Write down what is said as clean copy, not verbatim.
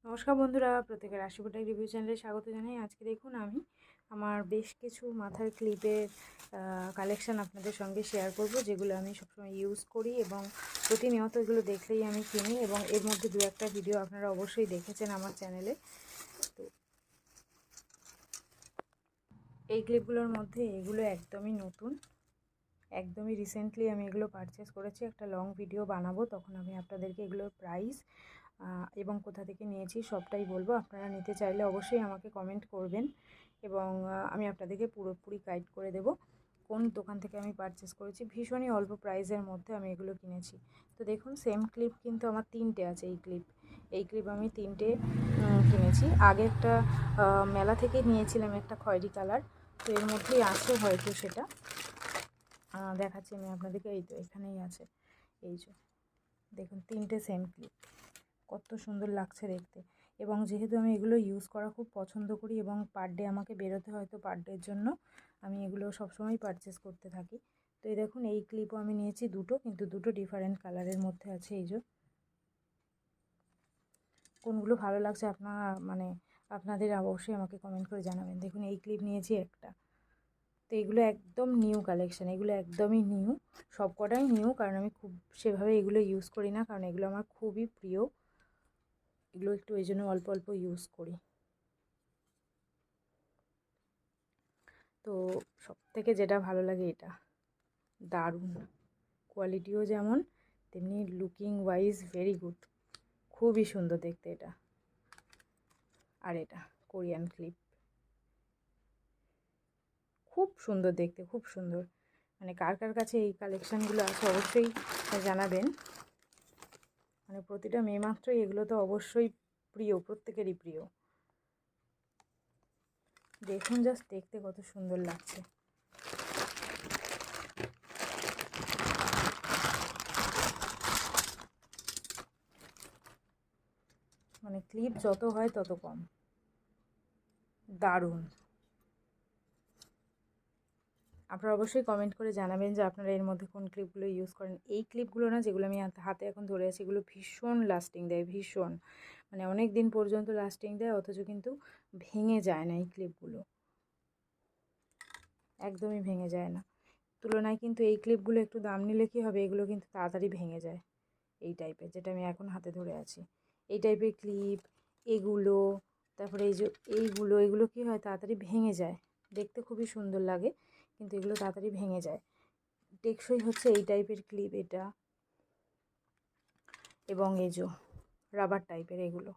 নমস্কার বন্ধুরা, প্রত্যেকের রাশিফল রিভিউ চ্যানেলে স্বাগত জানাই। আজকে দেখুন আমি আমার বেশ কিছু মাথার ক্লিপের কালেকশান আপনাদের সঙ্গে শেয়ার করব, যেগুলো আমি সবসময় ইউজ করি এবং প্রতিনিয়ত এগুলো দেখলেই আমি কিনি, এবং এর মধ্যে দু একটা ভিডিও আপনারা অবশ্যই দেখেছেন আমার চ্যানেলে। তো এই ক্লিপগুলোর মধ্যে এগুলো একদমই নতুন, একদমই রিসেন্টলি আমি এগুলো পারচেস করেছি। একটা লং ভিডিও বানাবো, তখন আমি আপনাদেরকে এগুলোর প্রাইস এবং কোথা থেকে নিয়েছি সবটাই বলবো। আপনারা নিতে চাইলে অবশ্যই আমাকে কমেন্ট করবেন এবং আমি আপনাদেরকে পুরোপুরি গাইড করে দেব কোন দোকান থেকে আমি পারচেস করেছি। ভীষণই অল্প প্রাইসের মধ্যে আমি এগুলো কিনেছি। তো দেখুন, সেম ক্লিপ কিন্তু আমার তিনটে আছে। এই ক্লিপ আমি তিনটে কিনেছি। আগে একটা মেলা থেকে নিয়েছিলাম একটা খয়েরি কালার, তো এর মধ্যেই আছে হয়তো, সেটা দেখাচ্ছি আমি আপনাদেরকে। এই তো এখানেই আছে, এই যে দেখুন তিনটে সেম ক্লিপ, কত সুন্দর লাগছে দেখতে। এবং যেহেতু আমি এগুলো ইউজ করা খুব পছন্দ করি এবং পার ডে আমাকে বেরোতে হয়, তো পার ডের জন্য আমি এগুলো সবসময় পারচেস করতে থাকি। তো এই দেখুন, এই ক্লিপও আমি নিয়েছি দুটো, কিন্তু দুটো ডিফারেন্ট কালারের মধ্যে আছে। এই যে কোনগুলো ভালো লাগছে আপনাদের অবশ্যই আমাকে কমেন্ট করে জানাবেন। দেখুন, এই ক্লিপ নিয়েছি একটা। তো এগুলো একদম নিউ কালেকশান, এগুলো একদমই নিউ, সব কটাই নিউ, কারণ আমি খুব সেভাবে এগুলো ইউজ করি না, কারণ এগুলো আমার খুবই প্রিয়। এগুলো একটু এই জন্য অল্প অল্প ইউজ করি। তো সব থেকে যেটা ভালো লাগে, এটা দারুণ, কোয়ালিটিও যেমন তেমনি লুকিং ওয়াইজ ভেরি গুড, খুবই সুন্দর দেখতে এটা। আর এটা কোরিয়ান ক্লিপ, খুব সুন্দর দেখতে, খুব সুন্দর। মানে কার কার কাছে এই কালেকশানগুলো আছে অবশ্যই জানাবেন। মানে প্রতিটা মেয়ে মাত্রই এগুলো তো অবশ্যই প্রিয়, প্রত্যেকেরই প্রিয়। দেখুন জাস্ট দেখতে কত সুন্দর লাগছে। মানে ক্লিপ যত হয় তত কম, দারুণ। আপনারা অবশ্যই কমেন্ট করে জানাবেন যে আপনারা এর মধ্যে কোন ক্লিপগুলো ইউজ করেন। এই ক্লিপগুলো না, যেগুলো আমি হাতে এখন ধরে আছি, এগুলো ভীষণ লাস্টিং দেয়, ভীষণ, মানে অনেক দিন পর্যন্ত লাস্টিং দেয়, অথচ কিন্তু ভেঙে যায় না এই ক্লিপগুলো, একদমই ভেঙে যায় না। তুলনায় কিন্তু এই ক্লিপগুলো একটু দাম নিলে কী হবে, এগুলো কিন্তু তাড়াতাড়ি ভেঙে যায়। এই টাইপের, যেটা আমি এখন হাতে ধরে আছি, এই টাইপের ক্লিপ এগুলো, তারপরে এই যে এগুলো কী হয়, তাড়াতাড়ি ভেঙে যায়। দেখতে খুবই সুন্দর লাগে, কিন্তু এগুলো তাড়াতাড়ি ভেঙে যায়। টেকসই হচ্ছে এই টাইপের ক্লিপ এটা, এবং এই যে রাবার টাইপের এগুলো,